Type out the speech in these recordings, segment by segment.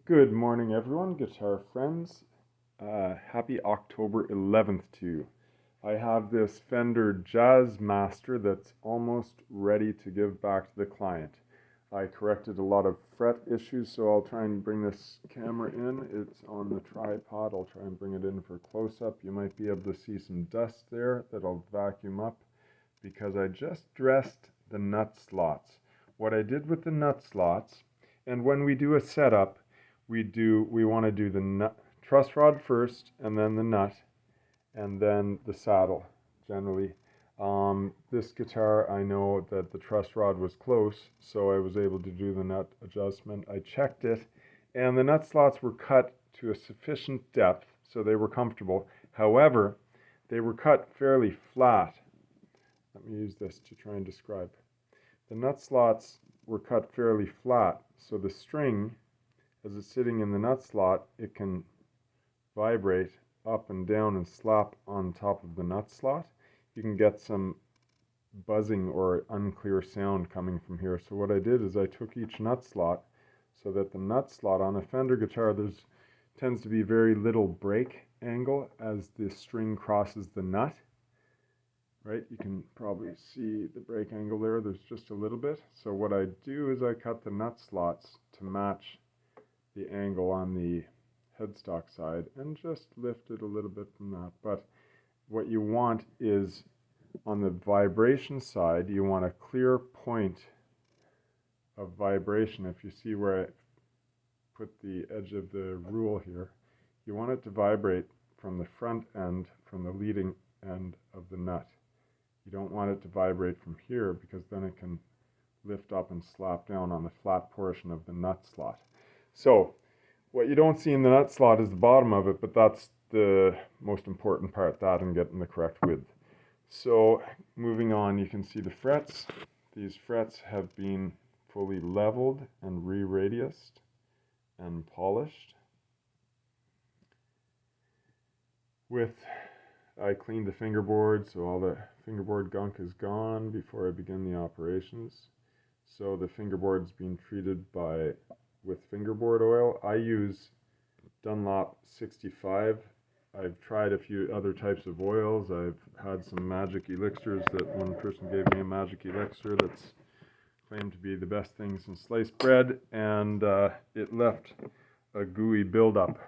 Good morning, everyone, guitar friends. Happy October 11th to you. I have this Fender Jazz Master that's almost ready to give back to the client. I corrected a lot of fret issues, so I'll try and bring this camera in. It's on the tripod. I'll try and bring it in for close-up. You might be able to see some dust there that I'll vacuum up because I just dressed the nut slots. What I did with the nut slots, and when we do a setup, we want to do the nut, truss rod first, and then the nut, and then the saddle. Generally, this guitar, I know that the truss rod was close, so I was able to do the nut adjustment. I checked it, and the nut slots were cut to a sufficient depth, so they were comfortable. However, they were cut fairly flat. Let me use this to try and describe. The nut slots were cut fairly flat, so the string, as it's sitting in the nut slot, it can vibrate up and down and slap on top of the nut slot. You can get some buzzing or unclear sound coming from here. So what I did is I took each nut slot so that the nut slot on a Fender guitar, there's tends to be very little break angle as the string crosses the nut. Right, you can probably see the break angle there. There's just a little bit. So what I do is I cut the nut slots to match the angle on the headstock side and just lift it a little bit from that. But what you want is on the vibration side, you want a clear point of vibration. If you see where I put the edge of the rule here, you want it to vibrate from the front end, from the leading end of the nut. You don't want it to vibrate from here because then it can lift up and slap down on the flat portion of the nut slot. So what you don't see in the nut slot is the bottom of it, but that's the most important part, that and getting the correct width. So moving on, you can see the frets. These frets have been fully leveled and re-radiused and polished. I cleaned the fingerboard, so all the fingerboard gunk is gone before I begin the operations. So the fingerboard's been treated with fingerboard oil. I use Dunlop 65. I've tried a few other types of oils. I've had some magic elixirs that one person gave me a magic elixir that's claimed to be the best thing since sliced bread, and it left a gooey buildup,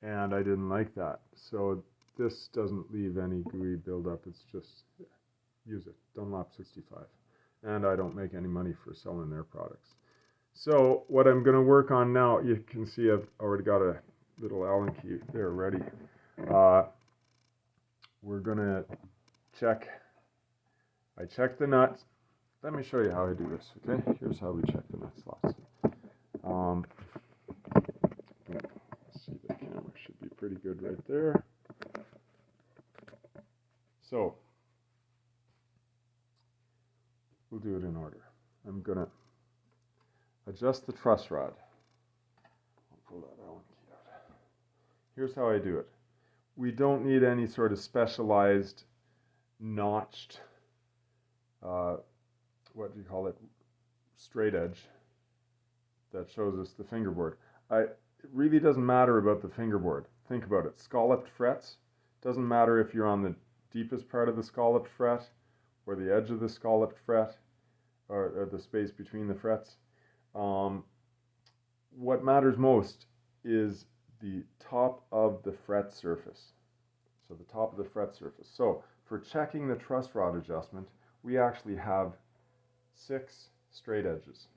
and I didn't like that. So this doesn't leave any gooey buildup. It's just, use it, Dunlop 65. And I don't make any money for selling their products. So what I'm going to work on now, you can see I've already got a little Allen key there ready. We're going to I check the nuts. Let me show you how I do this, okay? Here's how we check the nut slots. Let's see, the camera should be pretty good right there. So we'll do it in order. I'm going to adjust the truss rod. I'll pull that Allen key out. Here's how I do it. We don't need any sort of specialized notched, straight edge that shows us the fingerboard. It really doesn't matter about the fingerboard. Think about it. Scalloped frets. Doesn't matter if you're on the deepest part of the scalloped fret or the edge of the scalloped fret or the space between the frets. What matters most is the top of the fret surface. So the top of the fret surface. So for checking the truss rod adjustment, we actually have 6 straight edges,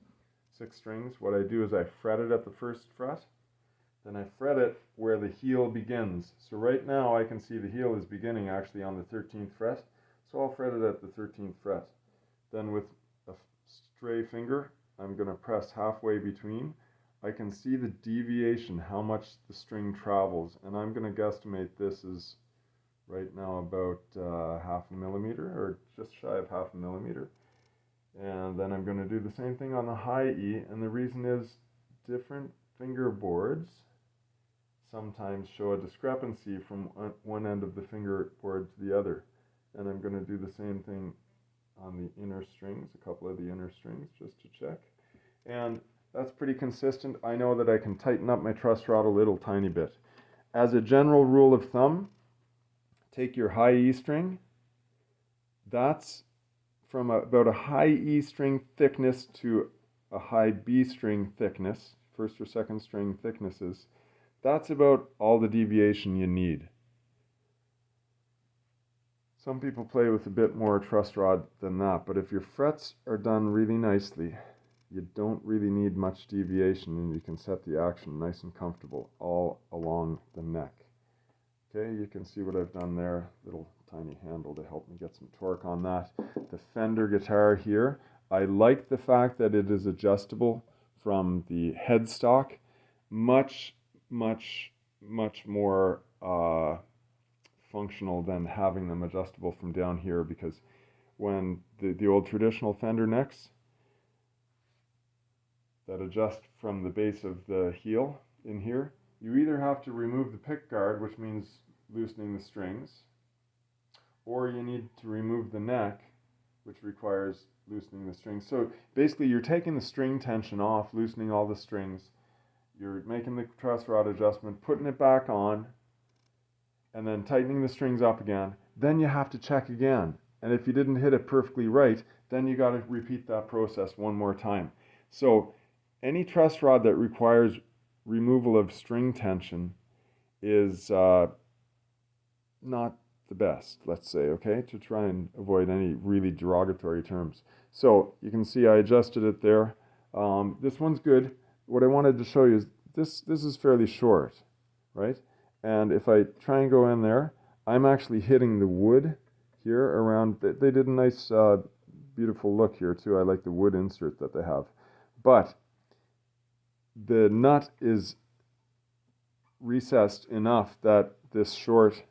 6 strings. What I do is I fret it at the first fret, then I fret it where the heel begins. So right now I can see the heel is beginning actually on the 13th fret, so I'll fret it at the 13th fret. Then with a stray finger, I'm going to press halfway between. I can see the deviation, how much the string travels, and I'm going to guesstimate this is right now about half a millimeter, or just shy of half a millimeter. And then I'm going to do the same thing on the high E, and the reason is different fingerboards sometimes show a discrepancy from one end of the fingerboard to the other. And I'm going to do the same thing on the inner strings, a couple of the inner strings, just to check. And That's pretty consistent. I know that I can tighten up my truss rod a little tiny bit. As a general rule of thumb, take your high E string. That's from about a high E string thickness to a high B string thickness, first or second string thicknesses. That's about all the deviation you need. Some people play with a bit more truss rod than that, but if your frets are done really nicely, you don't really need much deviation, and you can set the action nice and comfortable all along the neck. Okay, you can see what I've done there, little tiny handle to help me get some torque on that. The Fender guitar here, I like the fact that it is adjustable from the headstock. Much more functional than having them adjustable from down here, because when the old traditional Fender necks that adjust from the base of the heel in here, you either have to remove the pick guard, which means loosening the strings, or you need to remove the neck, which requires loosening the strings. So basically you're taking the string tension off, loosening all the strings, you're making the truss rod adjustment, putting it back on, and then tightening the strings up again. Then you have to check again. And if you didn't hit it perfectly right, then you got to repeat that process one more time. So any truss rod that requires removal of string tension is not the best, let's say, okay, to try and avoid any really derogatory terms. So you can see I adjusted it there. This one's good. What I wanted to show you is this is fairly short, right? And if I try and go in there, I'm actually hitting the wood here around. They did a nice, beautiful look here too. I like the wood insert that they have. But the nut is recessed enough that this short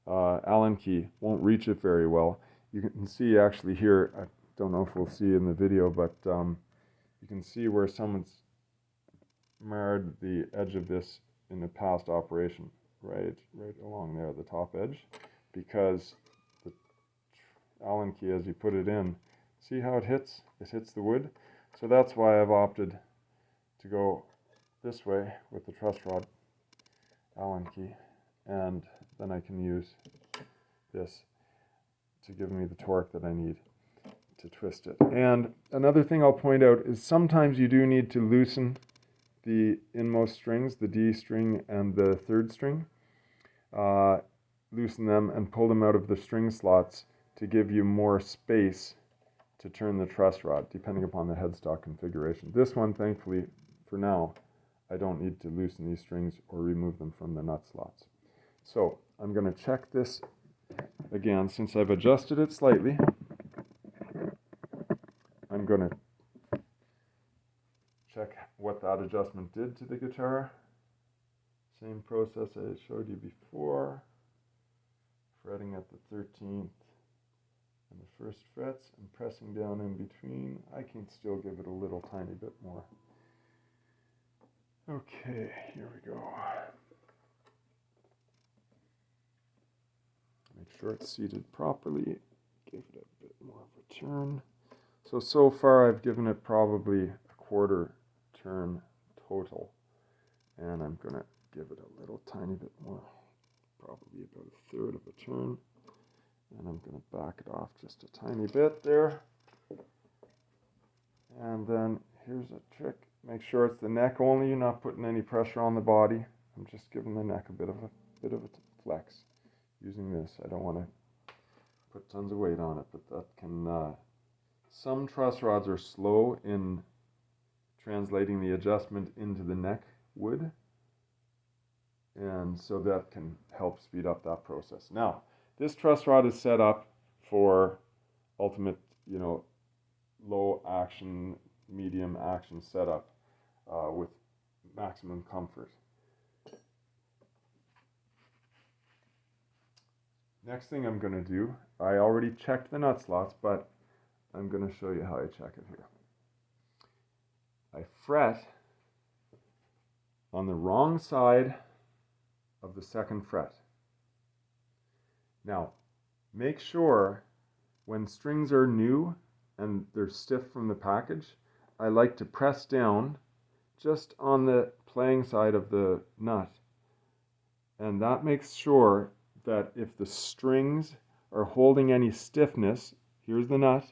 Allen key won't reach it very well. You can see actually here, I don't know if we'll see in the video, but you can see where someone's marred the edge of this in the past operation. Right along there, the top edge, because the Allen key, as you put it in, see how it hits? It hits the wood. So that's why I've opted to go this way with the truss rod Allen key, and then I can use this to give me the torque that I need to twist it. And another thing I'll point out is sometimes you do need to loosen the inmost strings, the D string and the third string. Loosen them and pull them out of the string slots to give you more space to turn the truss rod, depending upon the headstock configuration. This one, thankfully, for now, I don't need to loosen these strings or remove them from the nut slots. So I'm going to check this again. Since I've adjusted it slightly, I'm going to check what that adjustment did to the guitar. Same process I showed you before, fretting at the 13th and the first frets and pressing down in between. I can still give it a little tiny bit more. Okay, here we go. Make sure it's seated properly. Give it a bit more of a turn. So far I've given it probably a quarter turn total, and I'm going to give it a little tiny bit more, probably about a third of a turn, and I'm going to back it off just a tiny bit there. And then here's a trick. Make sure it's the neck only. You're not putting any pressure on the body. I'm just giving the neck a bit of a flex using this. I don't want to put tons of weight on it, but that can some truss rods are slow in translating the adjustment into the neck wood, and so that can help speed up that process. Now, this truss rod is set up for ultimate, low action, medium action setup with maximum comfort. Next thing I'm going to do, I already checked the nut slots, but I'm going to show you how I check it here. I fret on the wrong side of the second fret. Now, make sure when strings are new and they're stiff from the package, I like to press down just on the playing side of the nut. And that makes sure that if the strings are holding any stiffness, here's the nut,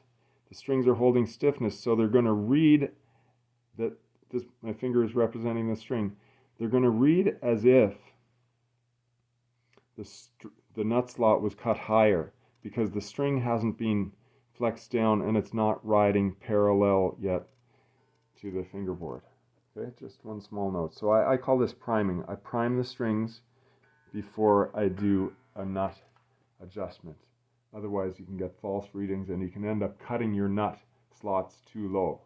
the strings are holding stiffness, so they're going to read that this, my finger is representing the string. They're going to read as if the nut slot was cut higher because the string hasn't been flexed down and it's not riding parallel yet to the fingerboard. Okay, just one small note. So I call this priming. I prime the strings before I do a nut adjustment. Otherwise you can get false readings and you can end up cutting your nut slots too low.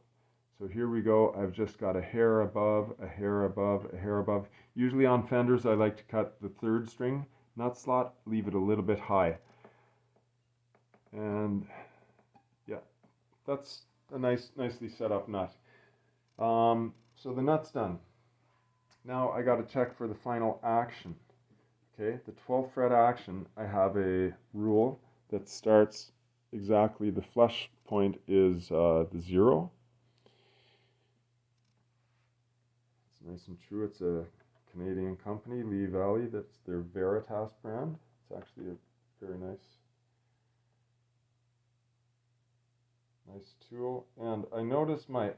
So here we go. I've just got a hair above, a hair above, a hair above. Usually on Fenders I like to cut the third string nut slot, leave it a little bit high. And yeah, that's a nicely set up nut. So the nut's done. Now I got to check for the final action. Okay, the 12th fret action, I have a rule that starts exactly, the flush point is the 0. It's nice and true. It's a Canadian company, Lee Valley. That's their Veritas brand. It's actually a very nice tool. And I notice my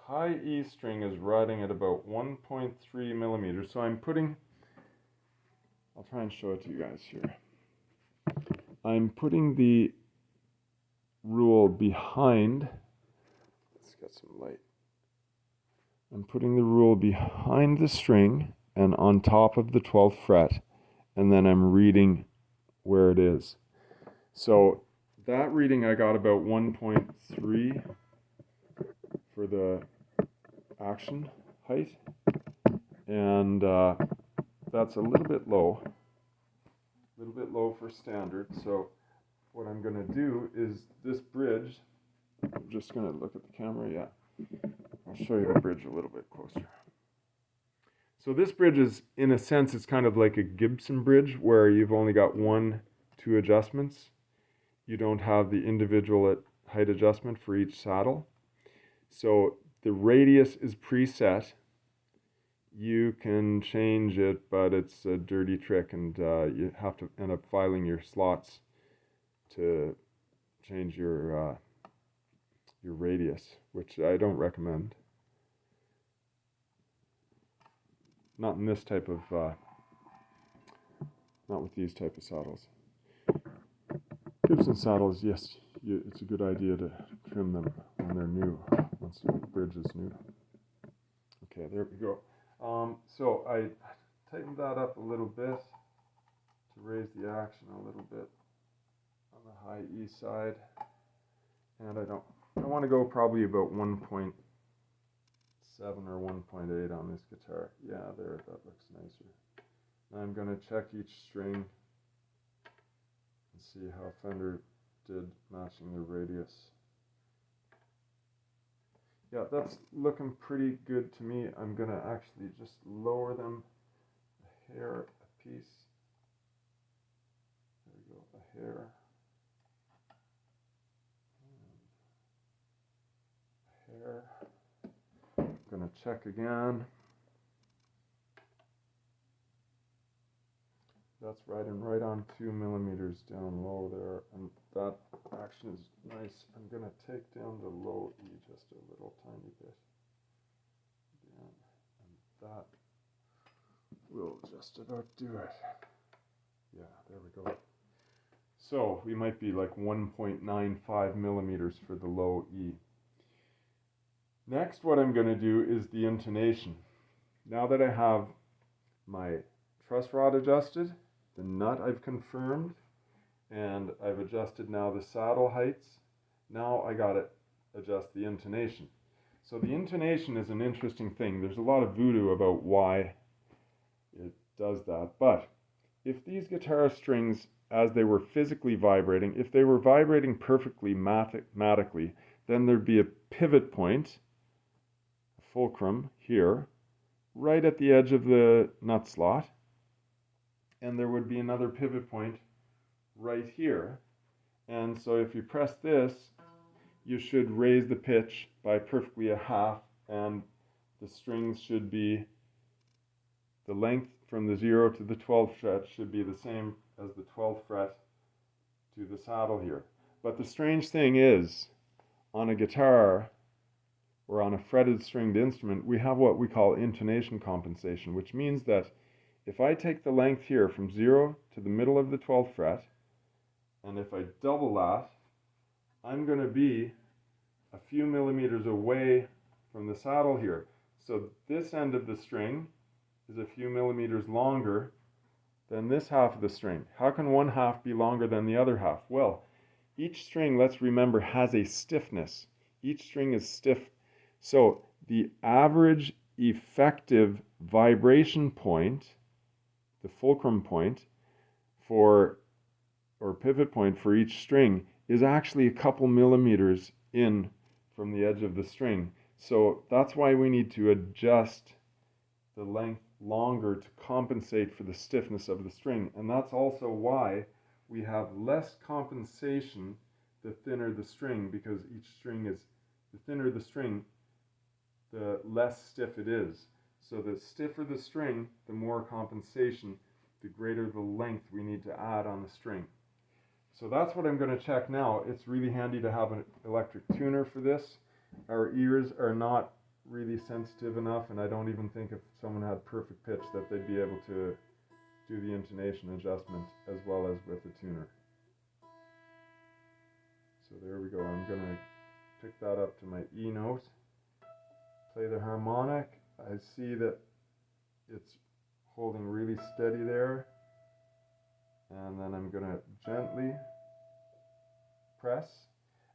high E string is riding at about 1.3 millimeters. So I'm putting, I'll try and show it to you guys here. I'm putting the rule behind, let's get some light. I'm putting the rule behind the string and on top of the 12th fret, and then I'm reading where it is. So that reading I got about 1.3 for the action height, and that's a little bit low for standard. So what I'm going to do is this bridge, I'm just going to look at the camera, yeah, I'll show you the bridge a little bit closer. So this bridge is, in a sense, it's kind of like a Gibson bridge where you've only got 1-2 adjustments. You don't have the individual height adjustment for each saddle. So the radius is preset. You can change it, but it's a dirty trick, and you have to end up filing your slots to change your radius, which I don't recommend. Not in this type of, not with these type of saddles. Gibson saddles, yes, it's a good idea to trim them when they're new, once the bridge is new. Okay, there we go. So I tightened that up a little bit to raise the action a little bit on the high E side, and I want to go probably about 1.7 or 1.8 on this guitar. Yeah, there, that looks nicer. Now I'm going to check each string and see how Fender did matching the radius. Yeah, that's looking pretty good to me. I'm going to actually just lower them a hair a piece. There we go, a hair. And a hair. I'm going to check again. That's riding right on 2 millimeters down low there, and that action is nice. I'm going to take down the low E just a little tiny bit. Again, and that will just about do it. Yeah, there we go. So we might be like 1.95 millimeters for the low E. Next, what I'm going to do is the intonation. Now that I have my truss rod adjusted, the nut I've confirmed, and I've adjusted now the saddle heights, now I got to adjust the intonation. So the intonation is an interesting thing. There's a lot of voodoo about why it does that, but if these guitar strings, as they were physically vibrating, if they were vibrating perfectly mathematically, then there'd be a pivot point, a fulcrum here, right at the edge of the nut slot, and there would be another pivot point right here. And so if you press this, you should raise the pitch by perfectly a half, and the strings should be, the length from the 0 to the 12th fret should be the same as the 12th fret to the saddle here. But the strange thing is, on a guitar or on a fretted stringed instrument, we have what we call intonation compensation, which means that if I take the length here from 0 to the middle of the 12th fret, and if I double that, I'm going to be a few millimeters away from the saddle here. So this end of the string is a few millimeters longer than this half of the string. How can one half be longer than the other half? Well, each string, let's remember, has a stiffness. Each string is stiff. So the average effective vibration point, the fulcrum point for, or pivot point for each string, is actually a couple millimeters in from the edge of the string. So that's why we need to adjust the length longer to compensate for the stiffness of the string. And that's also why we have less compensation the thinner the string, because each string is, the thinner the string, the less stiff it is. So the stiffer the string, the more compensation, the greater the length we need to add on the string. So that's what I'm going to check now. It's really handy to have an electric tuner for this. Our ears are not really sensitive enough, and I don't even think if someone had perfect pitch that they'd be able to do the intonation adjustment as well as with a tuner. So there we go. I'm going to pick that up to my E note, play the harmonic. I see that it's holding really steady there, and then I'm going to gently press.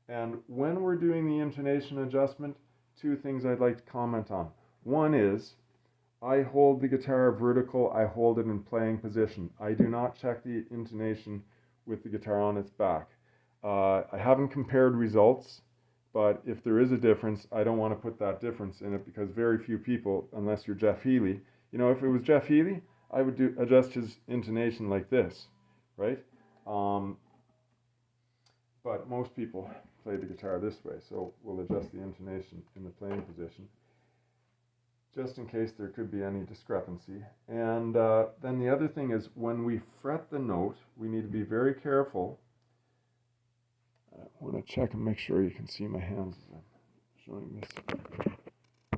And when we're doing the intonation adjustment, two things I'd like to comment on. One is, I hold the guitar vertical, I hold it in playing position. I do not check the intonation with the guitar on its back. I haven't compared results, but if there is a difference, I don't want to put that difference in it, because very few people, unless you're Jeff Healey, you know, if it was Jeff Healey, I would adjust his intonation like this, right? But most people play the guitar this way, so we'll adjust the intonation in the playing position, just in case there could be any discrepancy. And then the other thing is, when we fret the note, we need to be very careful. I want to check and make sure you can see my hands as I'm showing this.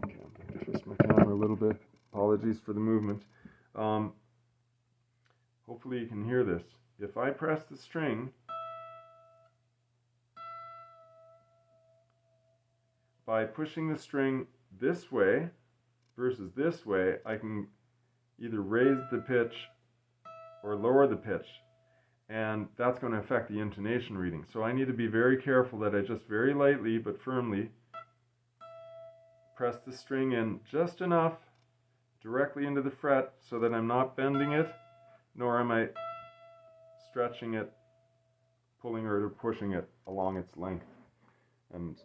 Okay, I'm going to twist my camera a little bit. Apologies for the movement. Hopefully you can hear this. If I press the string, by pushing the string this way versus this way, I can either raise the pitch or lower the pitch, and that's going to affect the intonation reading. So I need to be very careful that I just very lightly but firmly press the string in just enough directly into the fret so that I'm not bending it, nor am I stretching it, pulling or pushing it along its length, and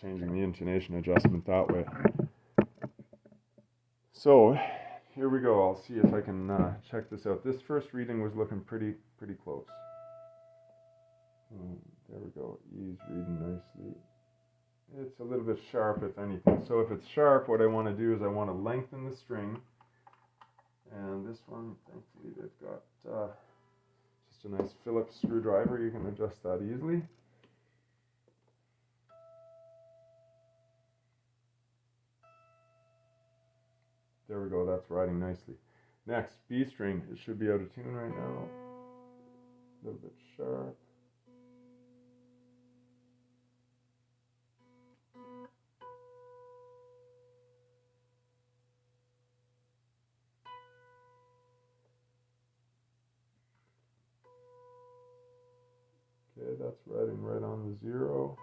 changing the intonation adjustment that way. So here we go. I'll see if I can check this out. This first reading was looking pretty close. There we go. E's reading nicely. It's a little bit sharp, if anything. So if it's sharp, what I want to do is I want to lengthen the string. And this one, thankfully, they've got just a nice Phillips screwdriver. You can adjust that easily. There we go, that's riding nicely. Next, B string. It should be out of tune right now. A little bit sharp. Okay, that's riding right on the 0.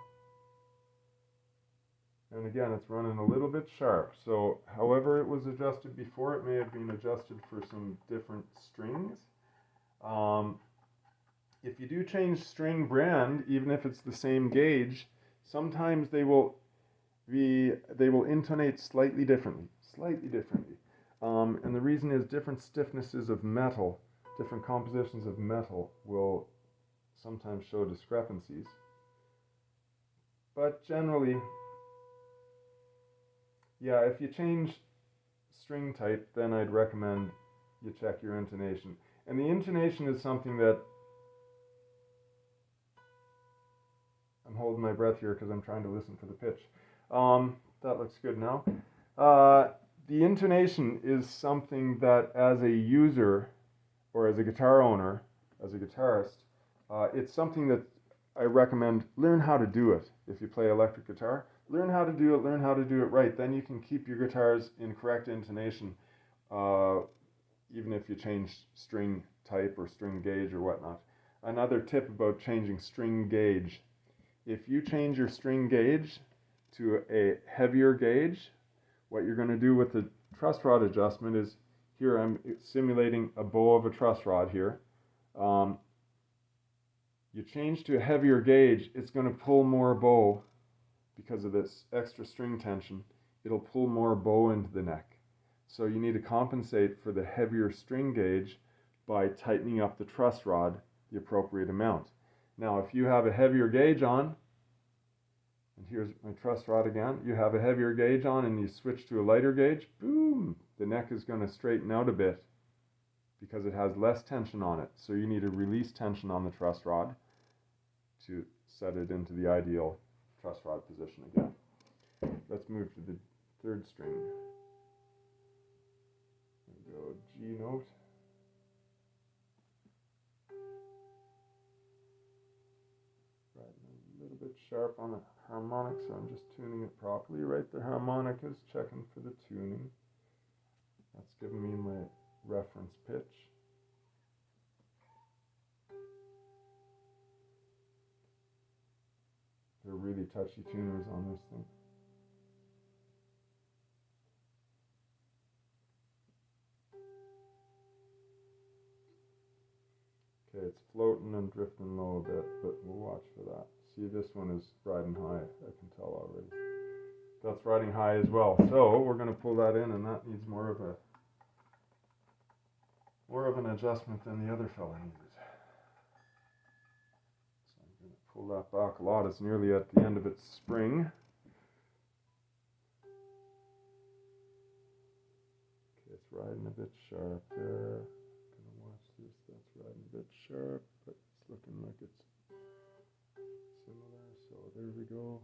And again, it's running a little bit sharp. So however it was adjusted before, it may have been adjusted for some different strings. If you do change string brand, even if it's the same gauge, sometimes they will intonate slightly differently. And the reason is different stiffnesses of metal, different compositions of metal will sometimes show discrepancies. But generally, Yeah, if you change string type, then I'd recommend you check your intonation. And the intonation is something that I'm holding my breath here because I'm trying to listen for the pitch. That looks good now. Uh, the intonation is something that, as a user or as a guitar owner, as a guitarist, it's something that I recommend learn how to do it. If you play electric guitar, learn how to do it, learn how to do it right. Then you can keep your guitars in correct intonation, uh, even if you change string type or string gauge or whatnot. Another tip about changing string gauge: if you change your string gauge to a heavier gauge, what you're going to do with the truss rod adjustment is, here I'm simulating a bow of a truss rod here. Um, you change to a heavier gauge, it's going to pull more bow because of this extra string tension. It'll pull more bow into the neck. So you need to compensate for the heavier string gauge by tightening up the truss rod the appropriate amount. Now, if you have a heavier gauge on, and here's my truss rod again, you have a heavier gauge on and you switch to a lighter gauge, boom, the neck is going to straighten out a bit because it has less tension on it. So you need to release tension on the truss rod to set it into the ideal truss rod position again. Let's move to the third string. There we go, G note. Right, a little bit sharp on the harmonic, so I'm just tuning it properly. Right, the harmonic is checking for the tuning. That's giving me my reference pitch. They're really touchy tuners on this thing. Okay, it's floating and drifting low a bit, but we'll watch for that. See, this one is riding high, I can tell already. That's riding high as well. So we're going to pull that in, and that needs more of an adjustment than the other fella needed. So I'm going to pull that back a lot. It's nearly at the end of its spring. Okay, it's riding a bit sharp there. Gonna watch this. That's riding a bit sharp, but it's looking like it's similar. So there we go.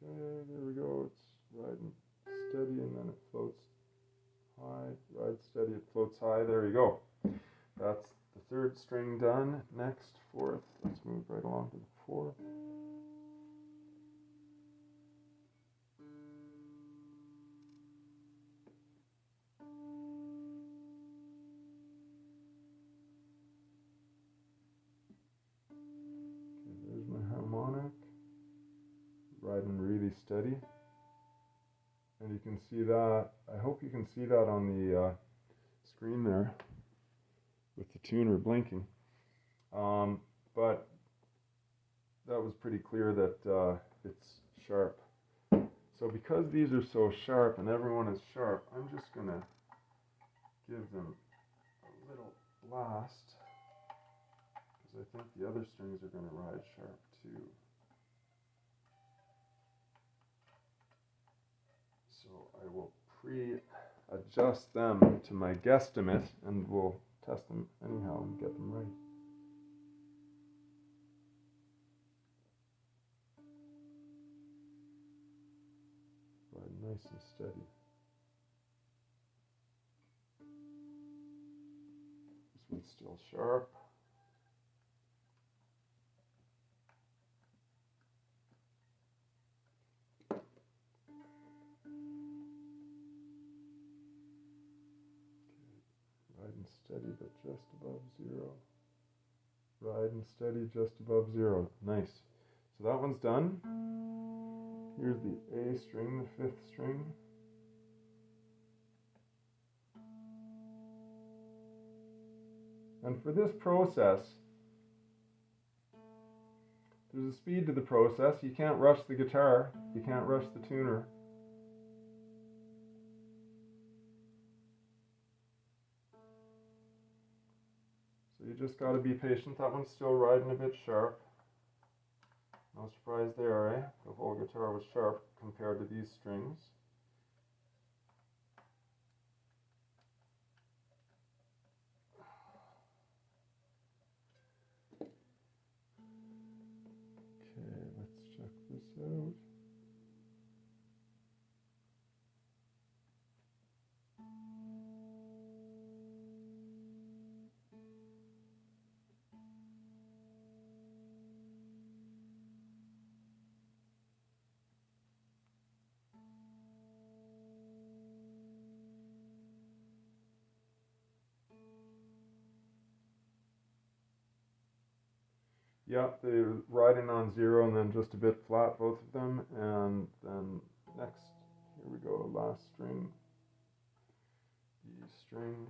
Okay, there we go. It's riding steady and then it floats high. Ride steady, it floats high. There we go. That's the third string done. Next, fourth. Let's move right along to the fourth. Okay, there's my harmonic. Riding really steady. And you can see that, I hope you can see that on the screen there with the tuner blinking. But that was pretty clear that it's sharp. So because these are so sharp and everyone is sharp, I'm just going to give them a little blast, because I think the other strings are going to ride sharp too. So I will pre-adjust them to my guesstimate, and we'll test them anyhow and get them right. Ride nice and steady. This one's still sharp. Riding steady, but just above zero. Riding steady, just above zero. Nice. So that one's done. Here's the A string, the fifth string. And for this process, there's a speed to the process. You can't rush the guitar. You can't rush the tuner. So you just got to be patient. That one's still riding a bit sharp. No surprise there, eh? The whole guitar was sharp compared to these strings. Okay, let's check this out. Yeah, they're riding on 0 and then just a bit flat, both of them. And then next, here we go, last string, E string.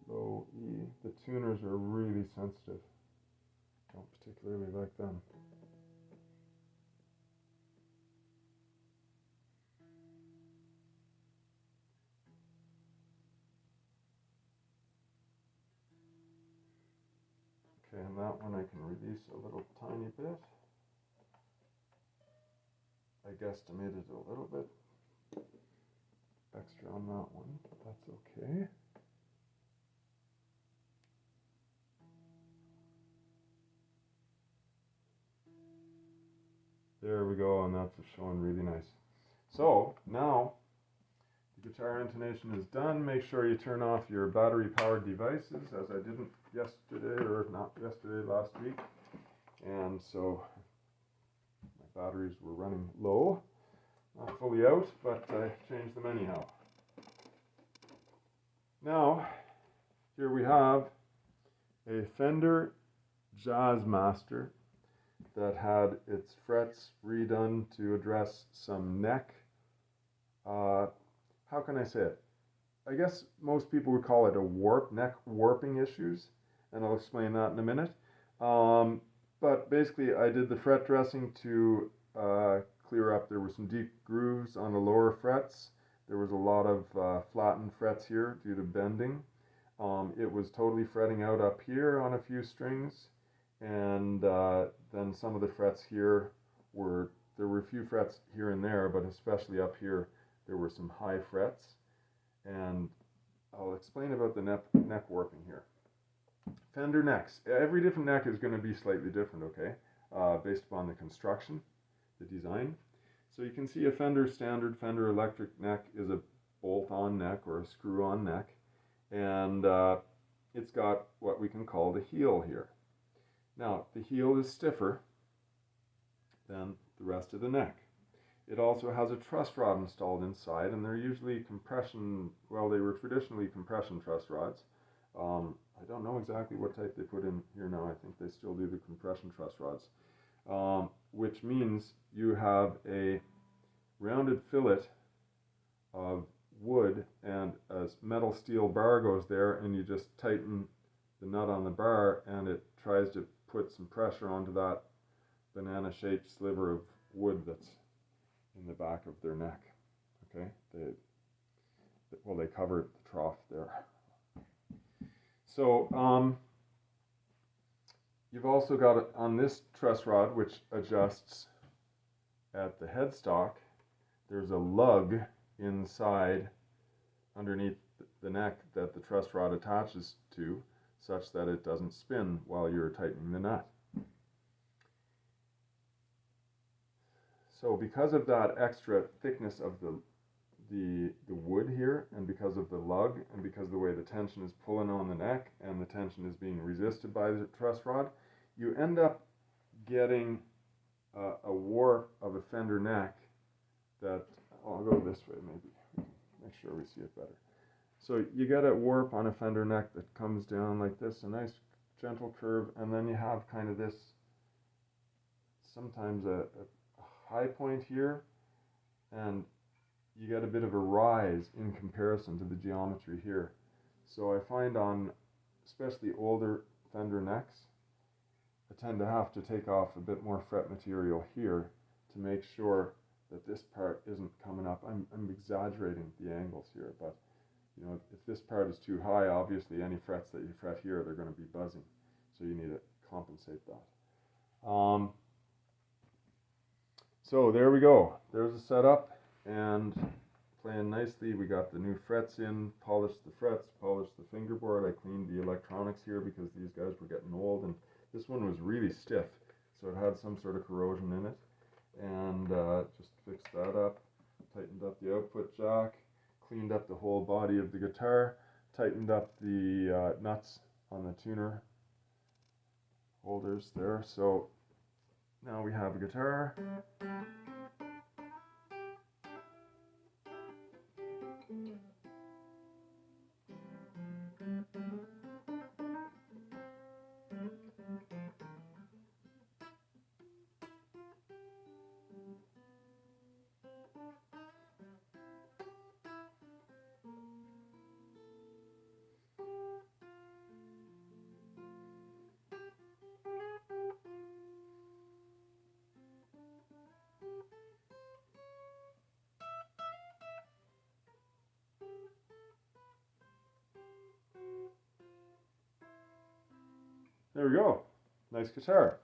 Low E. The tuners are really sensitive. Don't particularly like them. Okay, and that one I can release a little tiny bit. I guesstimated a little bit extra on that one, but that's okay. There we go, and that's showing really nice. So now the guitar intonation is done. Make sure you turn off your battery powered devices, as I didn't yesterday, or not yesterday, last week. And so my batteries were running low, not fully out, but I changed them anyhow. Now, here we have a Fender Jazzmaster that had its frets redone to address some neck. How can I say it? I guess most people would call it a neck warping issues, and I'll explain that in a minute. But basically, I did the fret dressing to clear up. There were some deep grooves on the lower frets. There was a lot of flattened frets here due to bending. It was totally fretting out up here on a few strings, and then some of the frets here there were a few frets here and there, but especially up here there were some high frets, and I'll explain about the neck warping here. Fender necks. Every different neck is going to be slightly different, okay, based upon the construction, the design. So you can see a standard Fender Electric neck is a bolt-on neck or a screw-on neck, and it's got what we can call the heel here. Now, the heel is stiffer than the rest of the neck. It also has a truss rod installed inside, and they're usually they were traditionally compression truss rods. I don't know exactly what type they put in here now. I think they still do the compression truss rods, which means you have a rounded fillet of wood, and a metal steel bar goes there, and you just tighten the nut on the bar, and it tries to put some pressure onto that banana-shaped sliver of wood that's in the back of their neck. Okay, they cover the trough there. So you've also got it on this truss rod, which adjusts at the headstock. There's a lug inside underneath the neck that the truss rod attaches to, such that it doesn't spin while you're tightening the nut. So because of that extra thickness of the wood here, and because of the lug, and because of the way the tension is pulling on the neck and the tension is being resisted by the truss rod, you end up getting a warp of a Fender neck that, I'll go this way maybe, make sure we see it better. So you get a warp on a Fender neck that comes down like this, a nice gentle curve, and then you have kind of this, sometimes a high point here, and you get a bit of a rise in comparison to the geometry here. So I find on especially older Fender necks, I tend to have to take off a bit more fret material here to make sure that this part isn't coming up. I'm exaggerating the angles here, but you know, if this part is too high, obviously any frets that you fret here, they're going to be buzzing. So you need to compensate that. So there we go. There's a setup, and playing nicely. We got the new frets in, polished the frets, polished the fingerboard. I cleaned the electronics here because these guys were getting old, and this one was really stiff, so it had some sort of corrosion in it. And just fixed that up, tightened up the output jack, cleaned up the whole body of the guitar, tightened up the nuts on the tuner holders there. So now we have a guitar. There we go. Nice guitar.